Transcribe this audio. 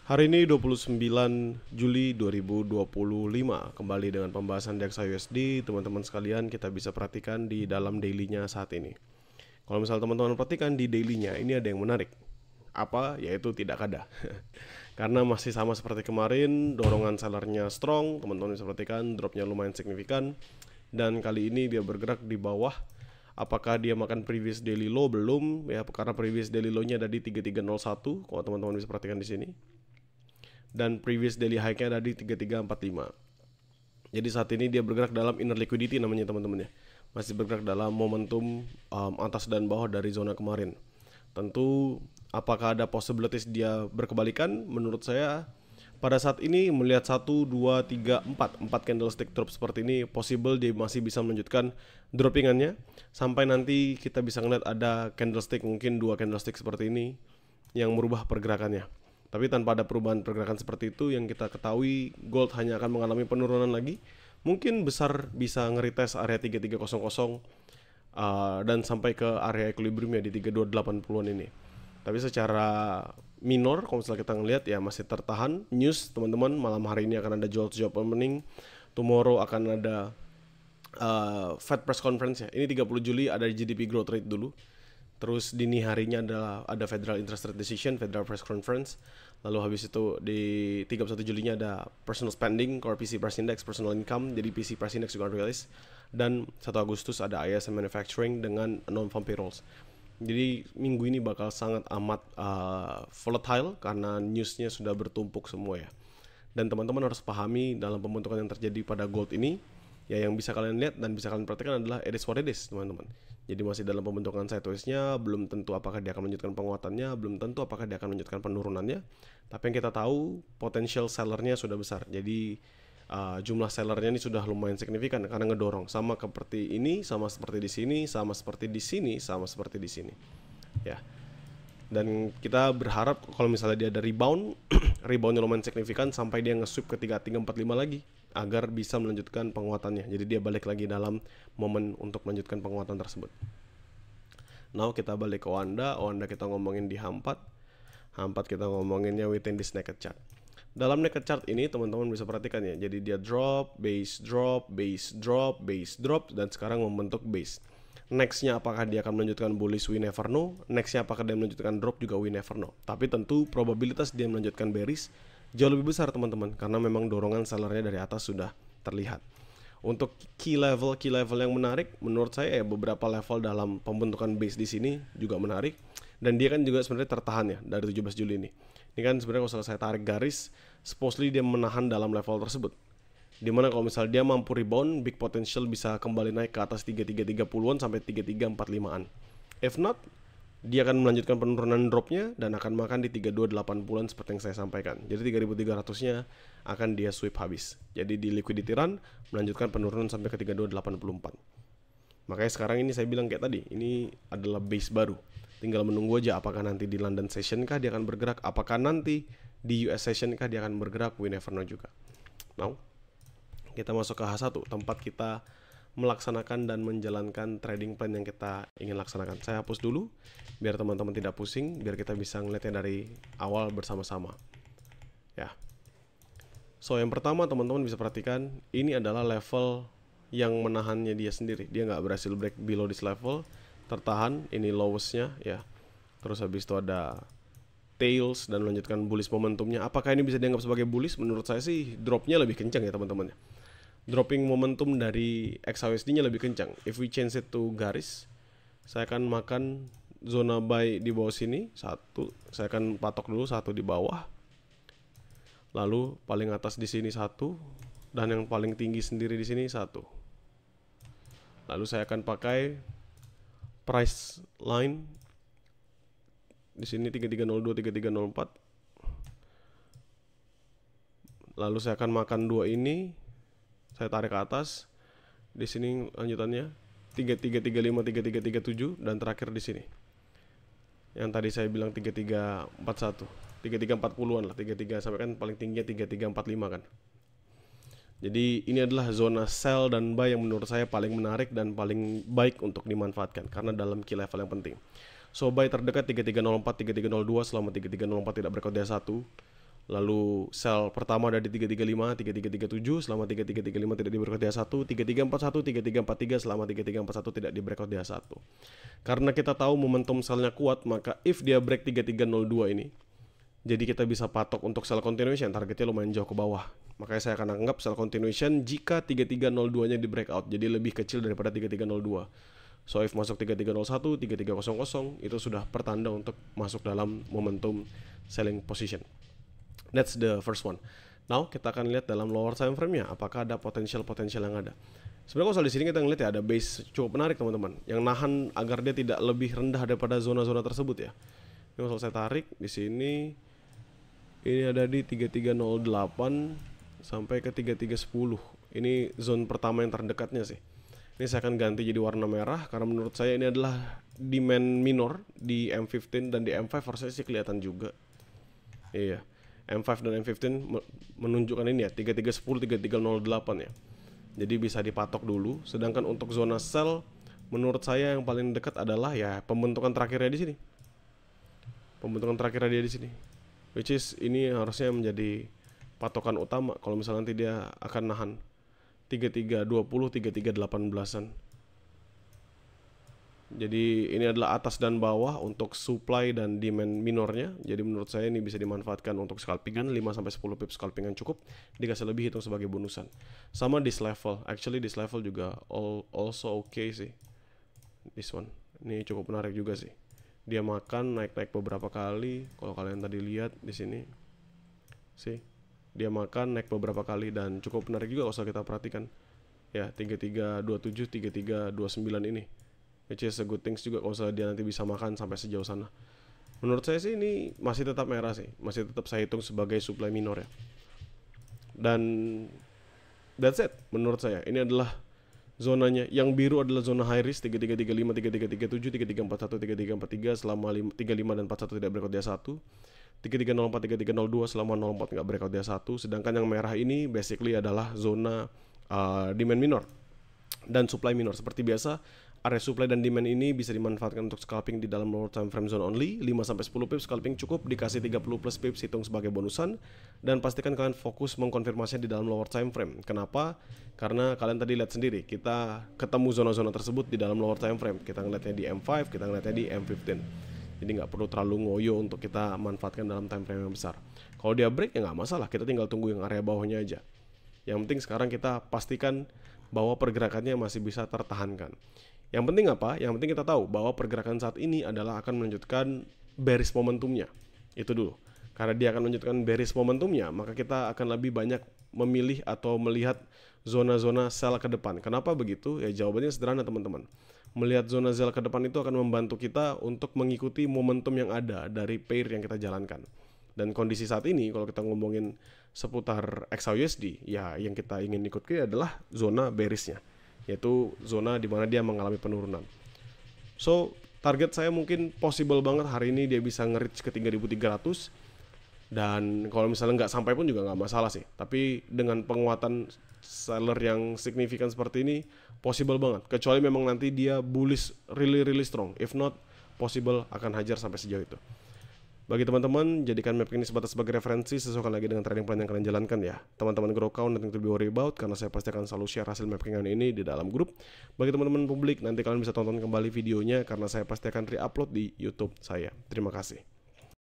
Hari ini 29 Juli 2025, kembali dengan pembahasan DXY USD. Teman-teman sekalian, kita bisa perhatikan di dalam daily-nya saat ini. Kalau misal teman-teman perhatikan di daily-nya, ini ada yang menarik. Apa? Yaitu tidak ada. Karena masih sama seperti kemarin, dorongan sellernya strong, teman-teman bisa perhatikan dropnya lumayan signifikan. Dan kali ini dia bergerak di bawah. Apakah dia makan previous daily low? Belum ya, karena previous daily low-nya ada di 3301. Kalau teman-teman bisa perhatikan di sini. Dan previous daily high-nya ada di 3345. Jadi saat ini dia bergerak dalam inner liquidity namanya teman-teman ya. Masih bergerak dalam momentum atas dan bawah dari zona kemarin. Tentu apakah ada possibilities dia berkebalikan? Menurut saya pada saat ini melihat 1, 2, 3, 4 candlestick drop seperti ini, possible dia masih bisa melanjutkan droppingannya sampai nanti kita bisa ngeliat ada candlestick, mungkin 2 candlestick seperti ini yang merubah pergerakannya. Tapi tanpa ada perubahan pergerakan seperti itu, yang kita ketahui gold hanya akan mengalami penurunan lagi. Mungkin besar bisa ngeretest area 3300 dan sampai ke area equilibrium ya di 3280-an ini. Tapi secara minor, kalau misalnya kita ngelihat ya masih tertahan. News teman-teman, malam hari ini akan ada JOLTS job opening. Tomorrow akan ada Fed press conference ya. Ini 30 Juli ada GDP growth rate dulu. Terus dini harinya ada Federal Interest Rate Decision, Federal Press Conference. Lalu habis itu di 31 Julinya ada Personal Spending, Core PC Price Index, Personal Income, jadi PC Price Index juga rilis. Dan 1 Agustus ada ISM Manufacturing dengan Non-Farm Payrolls. Jadi minggu ini bakal sangat amat volatile karena newsnya sudah bertumpuk semua ya. Dan teman-teman harus pahami dalam pembentukan yang terjadi pada gold ini, ya yang bisa kalian lihat dan bisa kalian perhatikan adalah it is what it is, teman-teman. Jadi masih dalam pembentukan sideways-nya, belum tentu apakah dia akan melanjutkan penguatannya, belum tentu apakah dia akan melanjutkan penurunannya. Tapi yang kita tahu, potential sellernya sudah besar. Jadi jumlah sellernya ini sudah lumayan signifikan karena ngedorong sama seperti ini, sama seperti di sini, sama seperti di sini, sama seperti di sini. Ya. Dan kita berharap kalau misalnya dia ada rebound, reboundnya lumayan signifikan sampai dia nge-sweep ke 3345 lagi agar bisa melanjutkan penguatannya. Jadi dia balik lagi dalam momen untuk melanjutkan penguatan tersebut. Now kita balik ke Wanda kita ngomongin di H4 kita ngomonginnya within this naked chart. Dalam naked chart ini teman-teman bisa perhatikan ya. Jadi dia drop, base drop, base drop, base drop, dan sekarang membentuk base. Nextnya apakah dia akan melanjutkan bullish, we never know. Nextnya apakah dia melanjutkan drop juga we never know. Tapi tentu probabilitas dia melanjutkan bearish jauh lebih besar teman-teman, karena memang dorongan sellernya dari atas sudah terlihat. Untuk key level yang menarik menurut saya ya, beberapa level dalam pembentukan base di sini juga menarik, dan dia kan juga sebenarnya tertahan ya dari 17 Juli ini. Ini kan sebenarnya kalau saya tarik garis, supposedly dia menahan dalam level tersebut. Dimana kalau misalnya dia mampu rebound, big potential bisa kembali naik ke atas 3330-an sampai 3345-an. If not, dia akan melanjutkan penurunan dropnya dan akan makan di 3280-an seperti yang saya sampaikan. Jadi 3300-nya akan dia sweep habis. Jadi di liquidity run melanjutkan penurunan sampai ke 3284. Makanya sekarang ini saya bilang kayak tadi, ini adalah base baru. Tinggal menunggu aja apakah nanti di London session kah dia akan bergerak, apakah nanti di US session kah dia akan bergerak, we never know juga. Now, kita masuk ke H1, tempat kita melaksanakan dan menjalankan trading plan yang kita ingin laksanakan. Saya hapus dulu biar teman-teman tidak pusing, biar kita bisa ngeliatnya dari awal bersama-sama. Ya. So yang pertama teman-teman bisa perhatikan, ini adalah level yang menahannya dia sendiri. Dia nggak berhasil break below this level, tertahan. Ini lowestnya ya. Terus habis itu ada tails dan melanjutkan bullish momentumnya. Apakah ini bisa dianggap sebagai bullish? Menurut saya sih dropnya lebih kencang ya teman-teman. Dropping momentum dari XAUSD-nya lebih kencang. If we change it to garis, saya akan makan zona buy di bawah sini, satu. Saya akan patok dulu satu di bawah. Lalu paling atas di sini satu, dan yang paling tinggi sendiri di sini satu. Lalu saya akan pakai price line di sini 3302, 3304. Lalu saya akan makan dua ini. Saya tarik ke atas. Di sini lanjutannya 3335, 3337, dan terakhir di sini. Yang tadi saya bilang 3341, 3340-an lah, 33 sampai kan paling tingginya 3345 kan. Jadi ini adalah zona sell dan buy yang menurut saya paling menarik dan paling baik untuk dimanfaatkan karena dalam key level yang penting. So buy terdekat 3304, 3302 selama 3304 tidak berkode 1. Lalu sell pertama ada di 3335, 3337 selama 3335 tidak di breakout DH1, 3341, 3343 selama 3341 tidak di breakout DH1. Karena kita tahu momentum sellnya kuat, maka if dia break 3302 ini, jadi kita bisa patok untuk sell continuation, targetnya lumayan jauh ke bawah. Makanya saya akan anggap sell continuation jika 3302-nya di breakout, jadi lebih kecil daripada 3302. So if masuk 3301, 3300 itu sudah pertanda untuk masuk dalam momentum selling position. That's the first one. Now kita akan lihat dalam lower time frame-nya apakah ada potensial yang ada. Sebenarnya kalau di sini kita ngelihat ya ada base cukup menarik teman-teman, yang nahan agar dia tidak lebih rendah daripada zona-zona tersebut ya. Ini kalau saya tarik di sini, ini ada di 3308 sampai ke 3310. Ini zone pertama yang terdekatnya sih. Ini saya akan ganti jadi warna merah karena menurut saya ini adalah demand minor di M15 dan di M5 harusnya sih kelihatan juga. Iya. M5 dan M15 menunjukkan ini ya 3310, 3308 ya. Jadi bisa dipatok dulu. Sedangkan untuk zona sell menurut saya yang paling dekat adalah ya pembentukan terakhirnya di sini. Pembentukan terakhirnya dia di sini. Which is ini harusnya menjadi patokan utama kalau misalnya nanti dia akan nahan 3320, 3318-an. Jadi ini adalah atas dan bawah untuk supply dan demand minornya. Jadi menurut saya ini bisa dimanfaatkan untuk scalpingan 5-10 pips scalpingan cukup. Dikasih lebih hitung sebagai bonusan. Sama this level. Actually this level juga also okay sih. This one. Ini cukup menarik juga sih. Dia makan naik-naik beberapa kali. Kalau kalian tadi lihat di sini. Sih. Dia makan naik beberapa kali dan cukup menarik juga kalau kita perhatikan. Ya, 3327, 3329 ini. Which is a good things juga kalau dia nanti bisa makan sampai sejauh sana. Menurut saya sih ini masih tetap merah sih. Masih tetap saya hitung sebagai supply minor ya. Dan that's it menurut saya. Ini adalah zonanya. Yang biru adalah zona high risk 3335, 3337, 3341, 3343 selama 35 dan 41 tidak breakout dia 1. 3304, 3302 selama 04 nggak breakout dia 1. Sedangkan yang merah ini basically adalah zona demand minor dan supply minor. Seperti biasa, area supply dan demand ini bisa dimanfaatkan untuk scalping di dalam lower time frame zone only. 5-10 pips scalping cukup, dikasih 30 plus pips hitung sebagai bonusan. Dan pastikan kalian fokus mengkonfirmasinya di dalam lower time frame. Kenapa? Karena kalian tadi lihat sendiri, kita ketemu zona-zona tersebut di dalam lower time frame. Kita ngeliatnya di M5, kita ngeliatnya di M15. Jadi nggak perlu terlalu ngoyo untuk kita manfaatkan dalam time frame yang besar. Kalau dia break ya nggak masalah, kita tinggal tunggu yang area bawahnya aja. Yang penting sekarang kita pastikan bahwa pergerakannya masih bisa tertahankan. Yang penting apa? Yang penting kita tahu bahwa pergerakan saat ini adalah akan melanjutkan bearish momentumnya. Itu dulu. Karena dia akan melanjutkan bearish momentumnya, maka kita akan lebih banyak memilih atau melihat zona-zona sell ke depan. Kenapa begitu? Ya jawabannya sederhana teman-teman. Melihat zona sell ke depan itu akan membantu kita untuk mengikuti momentum yang ada dari pair yang kita jalankan. Dan kondisi saat ini kalau kita ngomongin seputar XAUSD, ya yang kita ingin ikuti adalah zona bearishnya, yaitu zona di mana dia mengalami penurunan. So, target saya mungkin possible banget hari ini dia bisa nge-reach ke 3300. Dan kalau misalnya nggak sampai pun juga nggak masalah sih. Tapi dengan penguatan seller yang signifikan seperti ini, possible banget. Kecuali memang nanti dia bullish really strong. If not, possible akan hajar sampai sejauh itu. Bagi teman-teman, jadikan map ini sebatas sebagai referensi, sesuaikan lagi dengan trading plan yang kalian jalankan ya. Teman-teman grow count nothing to be worry about, karena saya pasti akan selalu share hasil mappingan ini di dalam grup. Bagi teman-teman publik, nanti kalian bisa tonton kembali videonya, karena saya pasti akan re-upload di YouTube saya. Terima kasih.